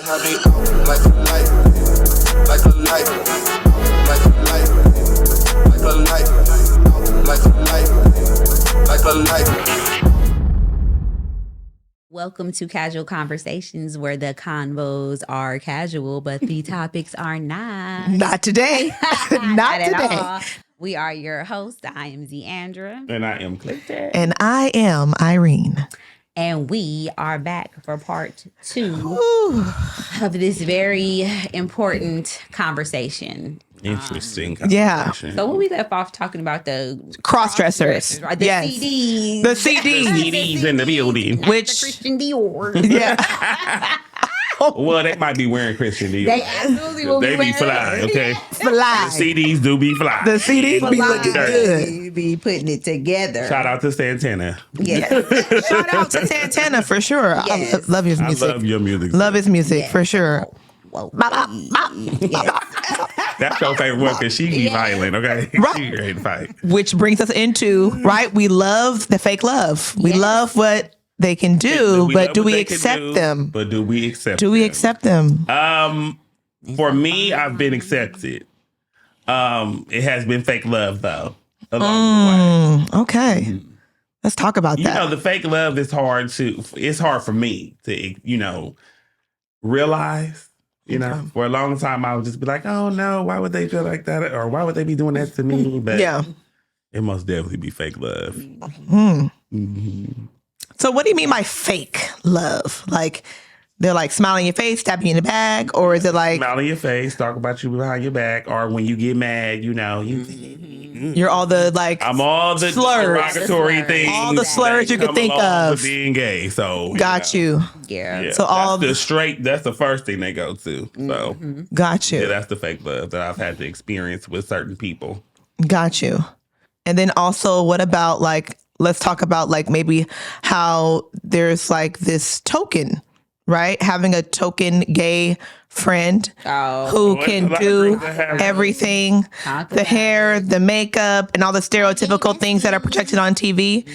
I be out like a light, like a light, like a light, like a light, like a light, like a light. Welcome to Casual Conversations, where the convos are casual, but the topics are not. Not today. Not at today. all. We are your hosts. I am Zeandra. And I am Clayton. And I am Irene. And we are back for part 2 Ooh. of this very important conversation. Interesting Yeah. conversation. So when we left off talking about the Cross-dressers. right? The Yes. CDs. The CDs. CDs in the building. Which- the Christian Dior. Yeah. Well, they might be wearing Christian Dior. They absolutely will They be wearing- fly, okay? Fly. The CDs do be fly. The CDs be Fly. looking good. Be putting it together. Shout out to Santana. Yes. Shout out to Santana for sure. Yes. I love his I music. love your music. Love his music Yes. for sure. Whoa. Bop, bop, bop. Yes. That's your favorite one because she be Yeah. violent, okay? Right. She ready to fight. Which brings us into, right? We love the fake love. We Yes. love what they can do, but love do what we they can accept do, them? But do we accept Do we them? accept them? For me, I've been accepted. It has been fake love, though, along the way. Okay. Let's talk about You that. know, the fake love is hard for me to, realize. For a long time, I would just be like, oh no, why would they feel like that? Or why would they be doing that to me? But Yeah. it must definitely be fake love. So what do you mean by fake love? Like they're like smiling in your face, stabbing you in the back, or is it like Smile in your face, talk about you behind your back, or when you get mad, you're all the like I'm all the slurs. derogatory things. All the slurs you could come think along of. with being gay. So got you. Yeah. Yeah, So all that's that's the first thing they go to. So Got you. yeah, that's the fake love that I've had to experience with certain people. Got you. And then also what about like let's talk about like maybe how there's like this token, right? Having a token gay friend who Well, can a lot of do girls that have- everything, Talk the about hair, the makeup, and all the stereotypical things that are projected on TV.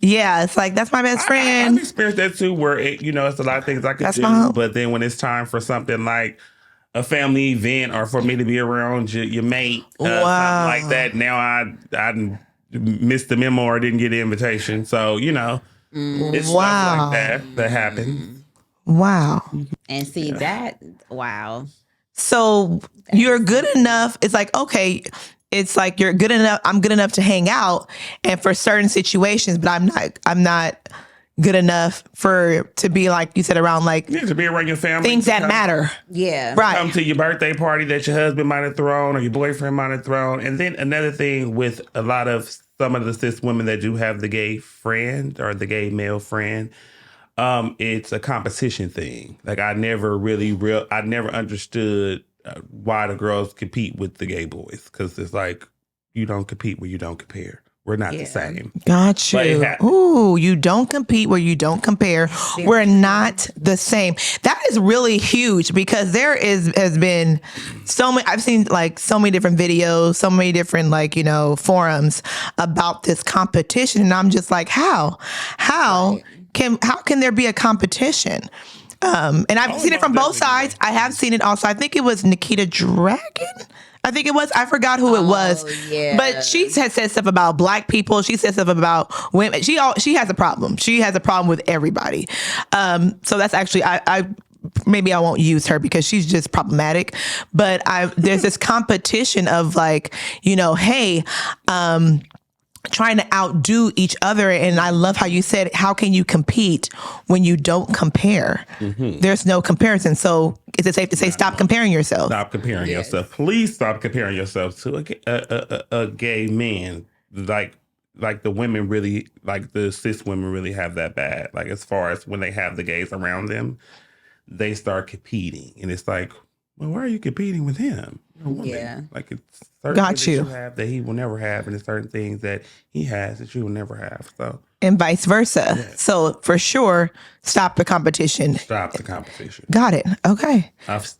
Yeah, it's like that's my best I've friend. experienced that too, where it's a lot of things I could That's do, my- but then when it's time for something like a family event or for me to be around your mate, Wow. something like that, now I missed the memo or didn't get the invitation. So it's Wow. stuff like that happens. Wow. And see that, wow. So you're good enough. It's like, okay, it's like you're good enough. I'm good enough to hang out and for certain situations, but I'm not good enough to be like you said around like Yeah, to be around your family, things that matter. Yeah. Right. Come to your birthday party that your husband might have thrown or your boyfriend might have thrown. And then another thing with some of the cis women that do have the gay friend or the gay male friend, it's a competition thing. Like I never understood why the girls compete with the gay boys. Because it's like, you don't compete where you don't compare. We're not the same. Got But it you. happens. Ooh, you don't compete where you don't compare. We're not the same. That is really huge because has been so many. I've seen like so many different videos, so many different forums about this competition, and I'm just like, how can there be a competition? And I've seen it from both sides. I have seen it also. I think it was Nikita Dragon. I think it was. I forgot who it was. Yeah. But she has said stuff about black people. She said stuff about women. She has a problem. She has a problem with everybody. So that's actually I maybe I won't use her because she's just problematic. But there's this competition of like, hey, trying to outdo each other. And I love how you said, how can you compete when you don't compare? There's no comparison. So is it safe to say stop comparing yourself? Stop comparing yourself. Please stop comparing yourself to a gay man. Like the women really, like the cis women really have that bad. Like as far as when they have the gays around them, they start competing. And it's like, well, why are you competing with him? Yeah. Like it's certain Got things you. that you have that he will never have, and there's certain things that he has that you will never have. So And vice versa. So for sure, stop the competition. stop the competition. Got it. Okay. I've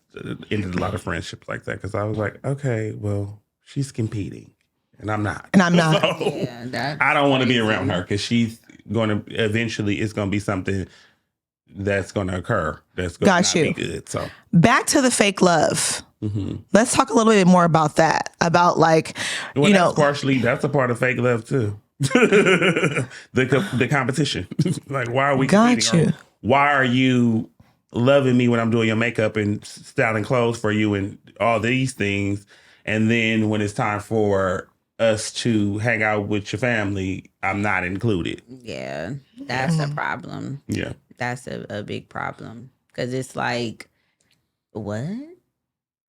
ended a lot of friendships like that because I was like, okay, well, she's competing, and I'm not. And I'm not. So, Yeah, that's I don't want to be crazy. around her because she's going to eventually. It's going to be something that's going to occur. That's going Got to you. not be good. So Back to the fake love. Let's talk a little bit more about that. About like, well, you know, that's a part of fake love too. the competition. Like, why are we Got competing? you. Or why are you loving me when I'm doing your makeup and styling clothes for you and all these things? And then when it's time for us to hang out with your family, I'm not included. Yeah, that's a problem. Yeah. That's a big problem because it's like, what?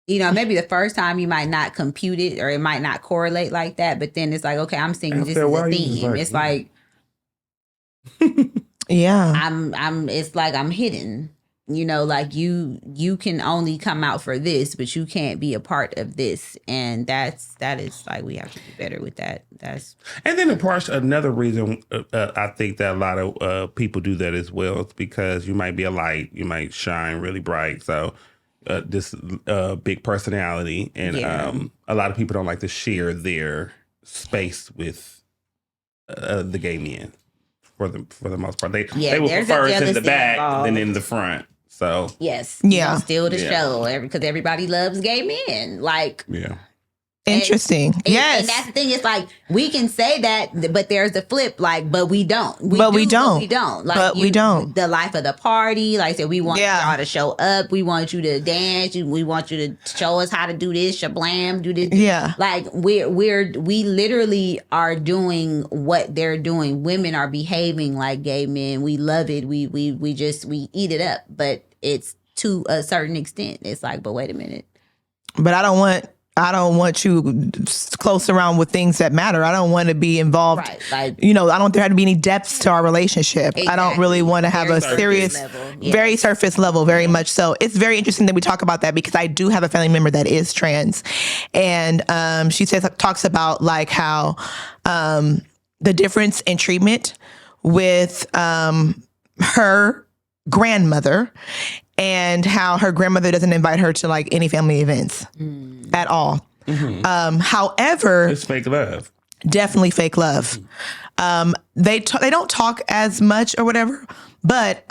You know, maybe the first time you might not compute it or it might not correlate like that, but then it's like, okay, I'm seeing this After a is while, a you just theme. like, It's yeah. like yeah. it's like I'm hidden. You know, like you can only come out for this, but you can't be a part of this, and that is like we have to do better with that. And then another reason I think that a lot of people do that as well is because you might be a light, you might shine really bright, so this big personality, and a lot of people don't like to share their space with the gay men for the most part. They will there's prefer a it's in the jealousy back involved. than in the front. So Yes, Yeah. still the Yeah. show because everybody loves gay men. Like yeah. Interesting. Yes. And that's the thing. It's like we can say that, but there's the flip. Like, but we don't. We don't. We don't. Like, But we don't. The life of the party. Like I said, we want Yeah. y'all to show up. We want you to dance. We want you to show us how to do this. Shablam, do this. Yeah. Like we literally are doing what they're doing. Women are behaving like gay men. We love it. We eat it up. But it's to a certain extent. It's like, but wait a minute. But I don't want you close around with things that matter. I don't want to be involved. Right, like- I don't want there to be any depths to our relationship. I don't really want to have Very a surface serious, level, yes. very surface level, very much so. It's very interesting that we talk about that because I do have a family member that is trans. And she talks about like how the difference in treatment with her grandmother and how her grandmother doesn't invite her to like any family events at all. However, It's fake love. definitely fake love. They don't talk as much or whatever, but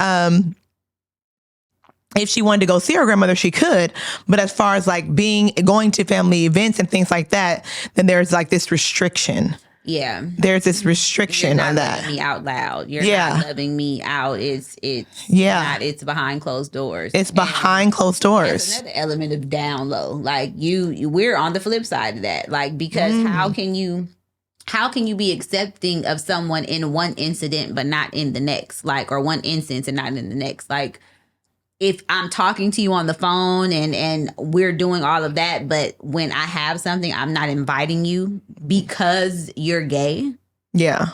if she wanted to go see her grandmother, she could. But as far as like going to family events and things like that, then there's like this restriction. Yeah. There's this restriction You're on not that. loving me out loud. You're Yeah. not loving me out. It's Yeah. it's behind closed doors. It's behind closed doors. That's another element of down low. Like we're on the flip side of that. Like because how can you be accepting of someone in one incident but not in the next? Like or one instance and not in the next? Like if I'm talking to you on the phone and we're doing all of that, but when I have something, I'm not inviting you because you're gay. Yeah.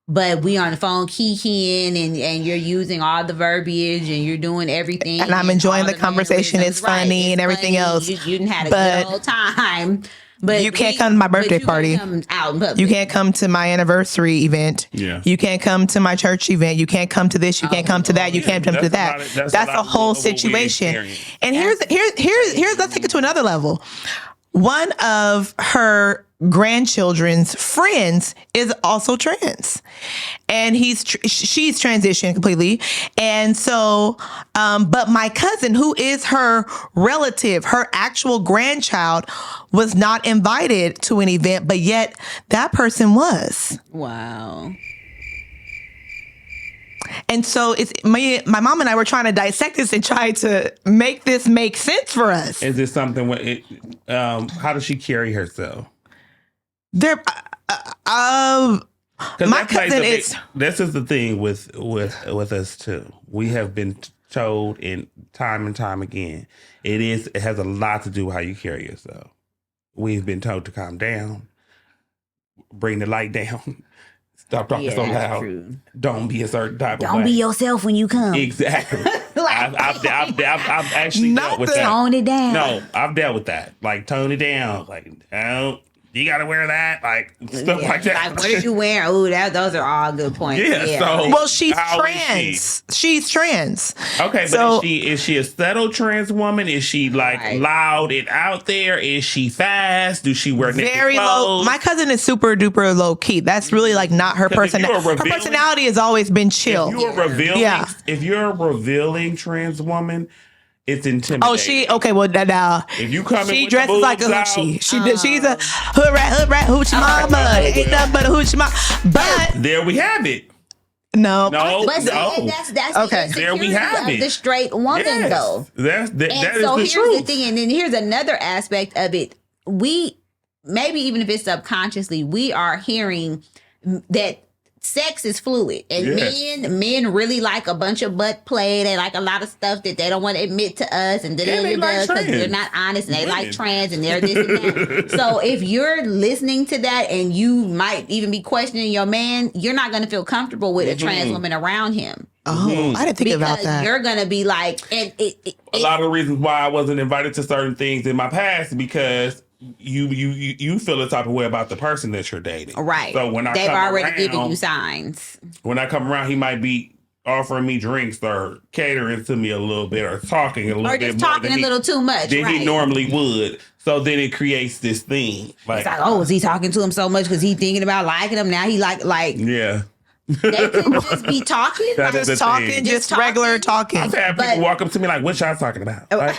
But we on the phone keying and you're using all the verbiage and you're doing everything. And I'm enjoying all the conversation. mannerisms. It's funny It's and everything else. You didn't had a But good old time. But you can't come to my birthday but you party. Come out in public. You can't come to my anniversary event. Yeah. You can't come to my church event. You can't come to this. You can't come to that. You can't come to that. That's That's a a lot whole of what we situation. experience. And here's let's take it to another level. One of her grandchildren's friends is also trans, and she's transitioned completely. And so, but my cousin, who is her relative, her actual grandchild, was not invited to an event, but yet that person was. Wow. And so it's my mom and I were trying to dissect this and try to make this make sense for us. Is this something how does she carry herself? There, 'Cause my that plays cousin a big- is This is the thing with us too. We have been told in time and time again. It has a lot to do with how you carry yourself. We've been told to calm down, bring the light down, stop talking Yeah, so that's loud. true. Don't be a certain type of Don't be way. yourself when you come. Exactly. I've actually dealt with that. Tone it down. No, I've dealt with that. Like tone it down. Like don't. You got to wear that, like stuff like that. Like, what are you wearing? Ooh, those are all good points. Yeah, so Well, she's how is trans. She's trans. Okay, So- but is she a subtle trans woman? Is she like loud and out there? Is she fast? Do she wear naked Very clothes? low. My cousin is super duper low key. That's really like not her 'Cause if you're personality. Her revealing- personality has always been chill. If you're a revealing trans woman, it's intimidating. Oh, okay. Well, now if you come in she with dresses the like a boobs hoochie. out, She's a hood rat, hoochie mama. Ain't nothing but a hoochie mama. But there we have it. no, But see, no. that's Okay. the There we insecurity have of it. the straight woman, Yes. though. That And is so the here's truth. the thing, and then here's another aspect of it. We, maybe even if it's subconsciously, we are hearing that sex is fluid, and Yes. men really like a bunch of butt play. They like a lot of stuff that they don't want to admit to us, and they like because they're trans. not honest, and they like Women. trans, and they're this and that. So if you're listening to that, and you might even be questioning your man, you're not going to feel comfortable with a trans woman around him. oh, I didn't think about Because that. you're gonna be like, and A lot of the reasons why I wasn't invited to certain things in my past because you feel the type of way about the person that you're dating. right. So when they've come already around, given you signs. when I come around, he might be offering me drinks or catering to me a little bit or talking a little Or bit just more talking than a little too much, than right? he normally would. So then it creates this thing. Like, It's like, oh, is he talking to him so much because he thinking about liking him? Now he like yeah. they could just be talking. That like, is the Just talking, thing. just Just regular talking. talking. I've had people But- walk up to me like, what y'all talking about? Like,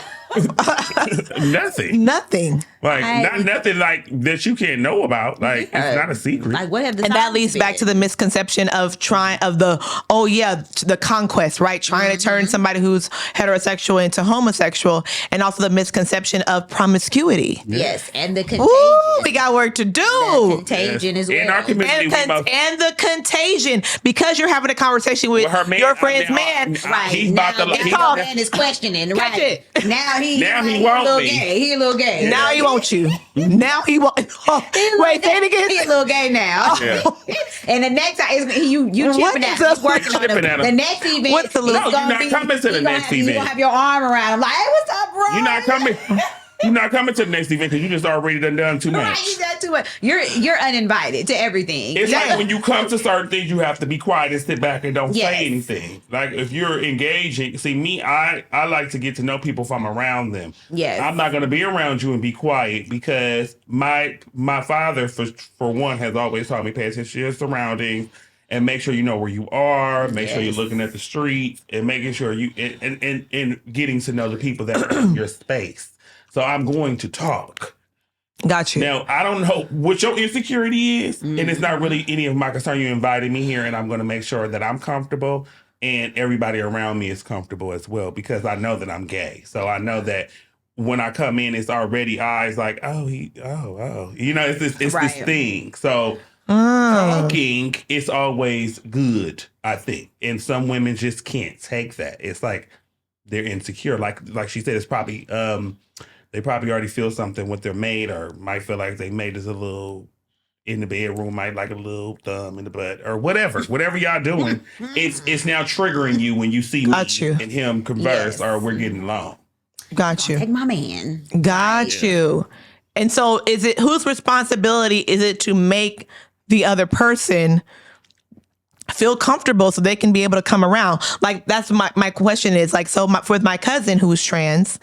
nothing. Nothing. Like, I- not nothing like that you can't know about. Like, it's not a secret. like what have the And that signs leads back to been? the misconception of the conquest, right? Trying to turn somebody who's heterosexual into homosexual, and also the misconception of promiscuity. yes, and the contagion. Ooh, we got work to do. The contagion as well. In our community, we must- And the contagion, because you're having a conversation with her man- your friend's now- man. Right. He's now, about to- now he- your man is questioning. Catch Right. it. Now he He a won't little be. gay. He a little gay. Now he wants you. Now he wants. Oh, wait, say it again. He a little gay now. Yeah. And the next time you What chipping is at up him, working on chipping him. at him? The next event, What's the little- it's No, gonna you're not be- coming to the you gonna next have- You event. gonna have your arm around him, like, hey, what's up, bro? You're not coming. You're not coming to the next event because you just already done too Right, much. you got too much. You're uninvited to everything. It's Yeah. like when you come to certain things, you have to be quiet and sit back and don't Yes. say anything. Like if you're engaging, see me, I like to get to know people if I'm around them. Yes. I'm not going to be around you and be quiet because my father, for one, has always taught me pay attention to your surroundings and make sure you know where you are. Make sure you're Yes. looking at the street and making sure you and getting to know the people that are in your space. So I'm going to talk. Got you. Now, I don't know what your insecurity is, and it's not really any of my concern. You invited me here, and I'm going to make sure that I'm comfortable and everybody around me is comfortable as well because I know that I'm gay. So I know that when I come in, it's already eyes like, oh. You know, it's this Right. thing. So talking is always good, I think. And some women just can't take that. It's like they're insecure. Like she said, it's probably they probably already feel something with their mate or might feel like their mate is a little in the bedroom, might like a little thumb in the butt or whatever y'all doing. it's now triggering you when you see me Got you. and him converse Yes. or we're getting along. Got you. Take my man. Got you. And so is it whose responsibility is it to make the other person feel comfortable so they can be able to come around? Like that's my question is like, so with my cousin who's trans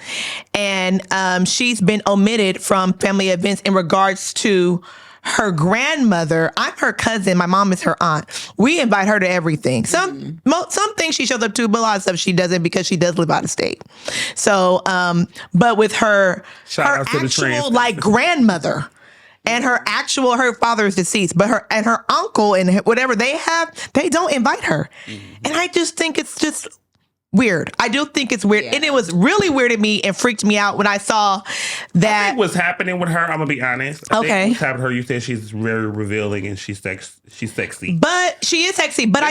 and she's been omitted from family events in regards to her grandmother. I'm her cousin. My mom is her aunt. We invite her to everything. Some things she shows up to, but a lot of stuff she doesn't because she does live out of state. So, but with her Shout out to the actual trans like grandmother and her father is deceased, but her uncle and whatever they have, they don't invite her. And I just think it's just weird. I do think it's weird. Yeah. And it was really weird to me and freaked me out when I saw I that. think what's happening with her, I'm gonna be honest. I Okay. think what's happening to her, you said she's very revealing and she's sexy. But she is sexy. But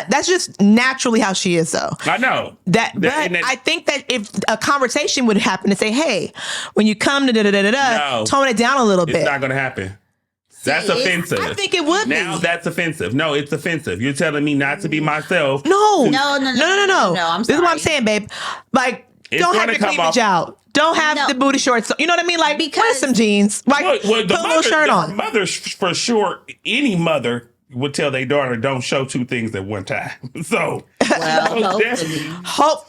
that's just naturally how she is, though. I know. But I think that if a conversation would happen to say, "Hey, when you come to No. tone it down a little It's bit." not gonna happen. That's it's- offensive. I think it would Now be. that's offensive. No, it's offensive. You're telling me not to be myself. No, No, I'm I'm This is what I'm sorry. saying, babe. Like, It's don't have gonna your come cleavage off- out. don't have the booty shorts. You know what I mean? Like, Because- wear some jeans. Like, put a little shirt on. Mother, for sure, any mother would tell their daughter, don't show two things at one time. So, Well, definitely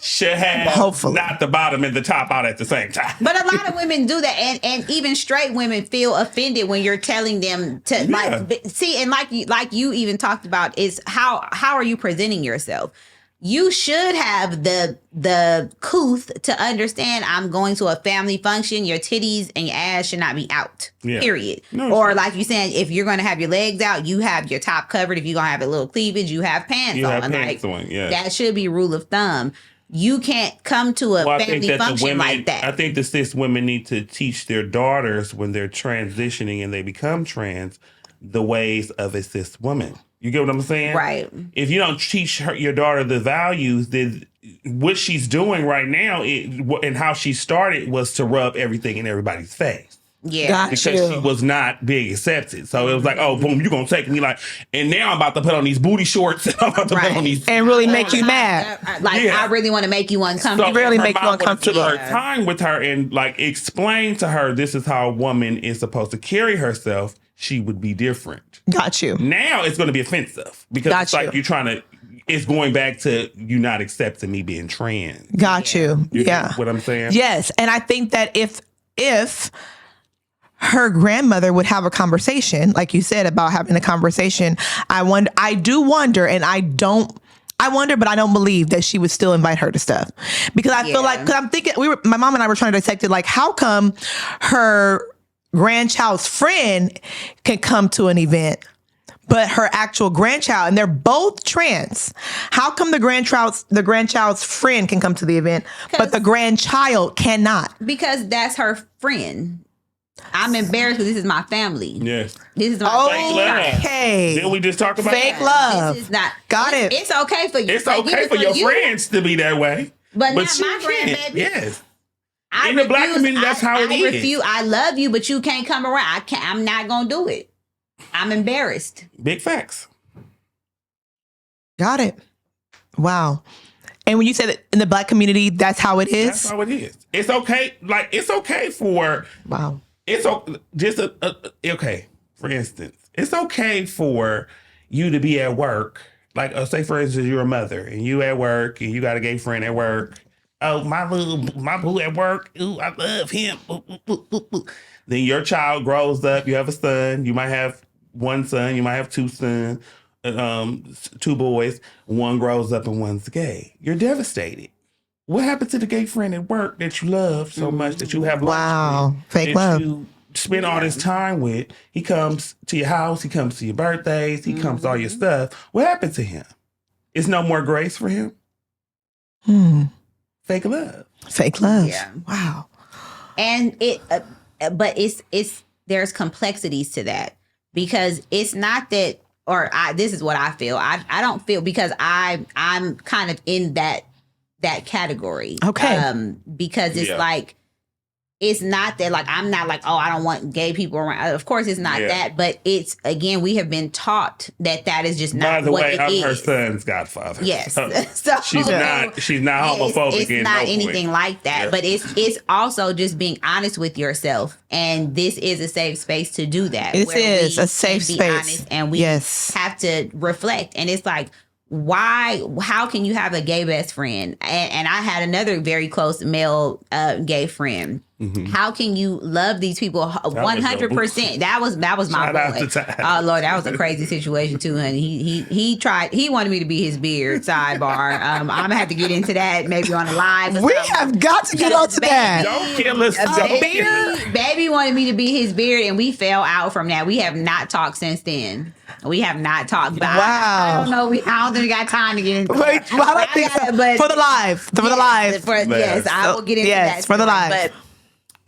should have not the bottom and the top out at the same time. But a lot of women do that, and even straight women feel offended when you're telling them to like see, and like you even talked about is how are you presenting yourself? You should have the couth to understand I'm going to a family function. Your titties and your ass should not be out. Yeah. Period. No, or like you saying, if you're going to have your legs out, you have your top covered. If you're going to have a little cleavage, you have pants on. Have pants on. Yeah. That should be rule of thumb. You can't come to a family function like that. I think the cis women need to teach their daughters when they're transitioning and they become trans the ways of a cis woman. You get what I'm saying? Right. If you don't teach your daughter the values, then what she's doing right now and how she started was to rub everything in everybody's face. Yeah. Because she was not being accepted. So it was like, oh, boom, you're going to take me like, and now I'm about to put on these booty shorts. And I'm about to put on these. And really make you mad. I really want to make you uncomfortable. So really make you uncomfortable. Took her time with her and like explain to her this is how a woman is supposed to carry herself. She would be different. Got you. Now it's going to be offensive because it's like you're trying to, it's going back to you not accepting me being trans. Got you. You Yeah. know what I'm saying? Yes. And I think that if her grandmother would have a conversation, like you said, about having a conversation, I wonder, but I don't believe that she would still invite her to stuff because I feel like, because I'm thinking my mom and I were trying to dissect it, like how come her grandchild's friend can come to an event, but her actual grandchild, and they're both trans. How come the grandchild's friend can come to the event, but the grandchild cannot? Because that's her friend. I'm embarrassed because this is my family. Yes. This is my fake okay. Didn't we just talk about fake love? This is not. Got it. It's okay for you. It's okay for your friends to be that way. But not my grandbaby. Yes. In the black community, that's how it is. I love you, but you can't come around. I'm not gonna do it. I'm embarrassed. Big facts. Got it. Wow. And when you say that in the black community, that's how it is? That's how it is. It's okay. Like, it's okay for... Wow. It's okay. For instance, it's okay for you to be at work. Like, say, for instance, you're a mother and you at work and you got a gay friend at work. Oh, my boo at work. Ooh, I love him. Ooh, ooh, ooh, ooh. Then your child grows up. You have a son. You might have one son. You might have two sons, two boys. One grows up and one's gay. You're devastated. What happened to the gay friend at work that you love so much that you have lunch with, fake love. You spend all this time with? He comes to your house. He comes to your birthdays. He comes to all your stuff. What happened to him? Is no more grace for him? Fake love. Fake love. Yeah. Wow. And but it's there's complexities to that because it's not that, this is what I feel. I don't feel because I'm kind of in that category. Okay. Because it's like, it's not that like, I'm not like, oh, I don't want gay people around. Of course it's not that, but it's, again, we have been taught that is just not what it is. By the way, I'm her son's godfather. Yes. So she's not homophobic. It's not anything like that, but it's also just being honest with yourself. And this is a safe space to do that. This is a safe space. Honest and we have to reflect. And it's like, how can you have a gay best friend? And I had another very close male gay friend. Mm-hmm. How can you love these people 100%? That was my boy. Oh Lord, that was a crazy situation too, honey. He tried. He wanted me to be his beard. Sidebar. I'm gonna have to get into that maybe on a live. We have got to get onto that. Don't kill us. Baby wanted me to be his beard, and we fell out from that. We have not talked since then. We have not talked. But wow. I don't know. I don't think we got time to get into that. I don't think so. But for the live. Yes, I will get into that. Yes, for the live. But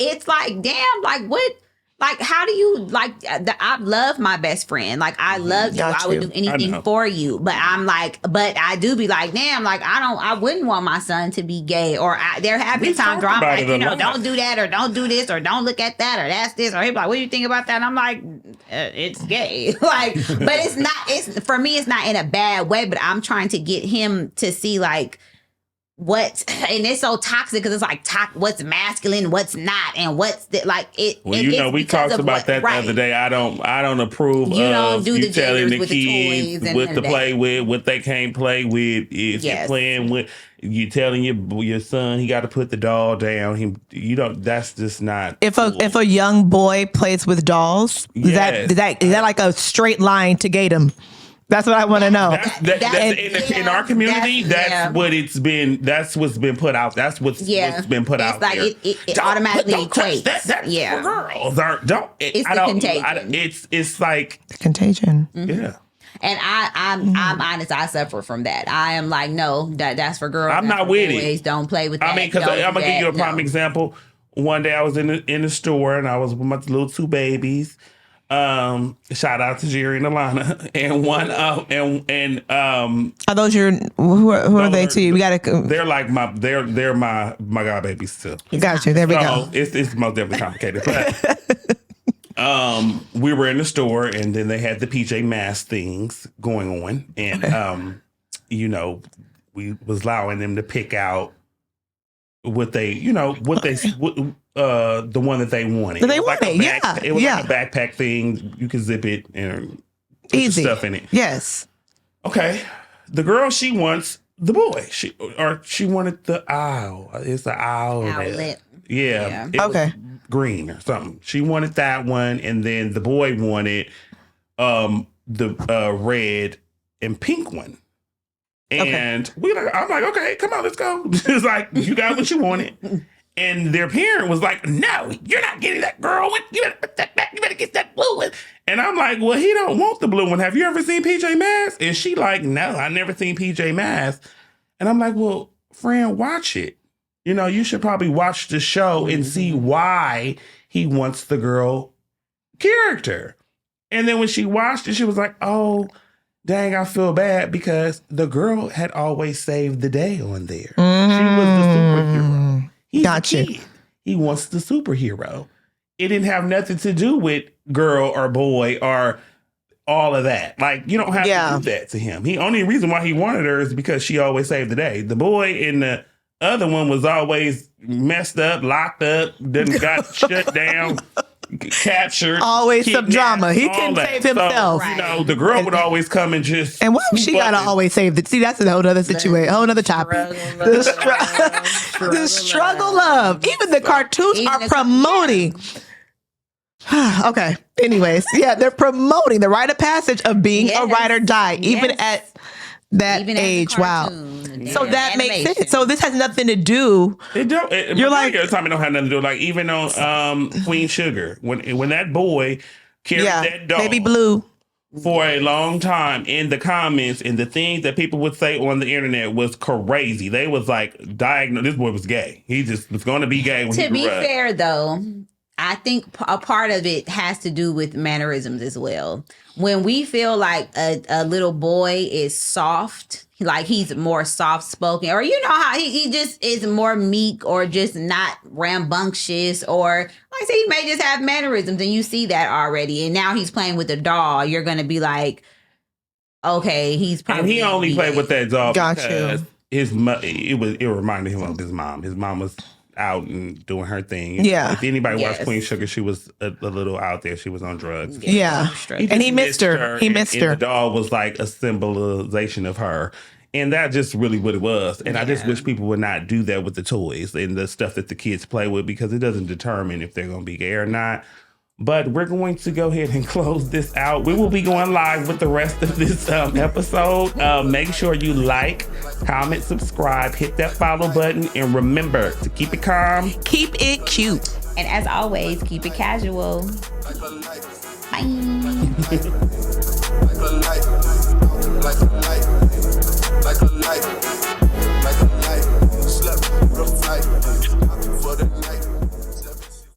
it's like, damn, like what? Like, how do you, like, I love my best friend. Like, I love you. I would do anything for you. But I'm like, but I do be like, damn, like, I wouldn't want my son to be gay. Or there have been times where I'm like, don't do that, or don't do this, or don't look at that, or that's this. Or he'd be like, what do you think about that? And I'm like, it's gay. Like, but for me, it's not in a bad way, but I'm trying to get him to see, like, and it's so toxic because it's like what's masculine, what's not, and what's like it. Well, it's we talked about what, that right. the other day. I don't approve You don't of do you the telling genders the with the kids toys and what to that. play with, what they can't play with. If you're playing with, you telling your son he got to put the doll down. That's just not. If a young boy plays with dolls, is Yes. that like a straight line to gate him? That's what I want to know. In our community, that's what's been put out. That's what's been put out like there. It automatically equates. That's for girls. It's the contagion. It's like contagion. Mm-hmm. Yeah. And I'm honest. I suffer from that. I am like, no, that's for girls. I'm not with boys. it. Don't play with that. I mean, because I'm gonna give you a prime example. One day I was in the store and I was with my little two babies. Shout out to Jerry and Alana. And one are those who are they to you? We gotta. They're like they're my god babies too. Got you. There we go. It's most definitely complicated. But we were in the store and then they had the PJ Masks things going on, and we was allowing them to pick out what they the one that they wanted. They wanted, yeah. It was like a backpack thing. You could zip it and put your stuff in it. Yes. Okay. The girl, she wants the boy. She wanted the owl. It's an owl. Outlet. Yeah. It was green or something. She wanted that one, and then the boy wanted the red and pink one. And I'm like, okay, come on, let's go. It's like, you got what you wanted. And their parent was like, no, you're not getting that girl one. You better put that back. You better get that blue one. And I'm like, well, he don't want the blue one. Have you ever seen PJ Masks? And she like, no, I never seen PJ Masks. And I'm like, well, friend, watch it. You should probably watch the show and see why he wants the girl character. And then when she watched it, she was like, oh, dang, I feel bad because the girl had always saved the day on there. She was the superhero. He's a kid. He wants the superhero. It didn't have nothing to do with girl or boy or all of that. Like, you don't have to do that to him. The only reason why he wanted her is because she always saved the day. The boy in the other one was always messed up, locked up, then got shut down, captured. Always some drama. He can save himself. So, the girl would always come and just. And why would she gotta always save the? See, that's a whole other situation, whole other topic. The struggle love. Even the cartoons are promoting. Okay. Anyways, they're promoting the rite of passage of being a ride or die, even at that age. Wow. So that makes sense. So this has nothing to do. You're like, time it don't have nothing to do. Like even on Queen Sugar, when that boy carried that dog, Baby Blue, for a long time in the comments and the things that people would say on the internet was crazy. They was like, this boy was gay. He just was going to be gay when he grew up. To be fair, though, I think a part of it has to do with mannerisms as well. When we feel like a little boy is soft, like he's more soft spoken, or how he just is more meek or just not rambunctious, or like I say, he may just have mannerisms, and you see that already. And now he's playing with a doll. You're gonna be like, okay, he's probably. And he only played with that doll because it reminded him of his mom. His mom was out and doing her thing. Yeah. If anybody watched Queen Sugar, she was a little out there. She was on drugs. Yeah. And he missed her. He missed her. And the doll was like a symbolization of her. And that's just really what it was. And I just wish people would not do that with the toys and the stuff that the kids play with, because it doesn't determine if they're going to be gay or not. But we're going to go ahead and close this out. We will be going live with the rest of this episode. Make sure you like, comment, subscribe, hit that follow button, and remember to keep it calm. Keep it cute. And as always, keep it casual. Bye. Like a light, slept through the fight, for the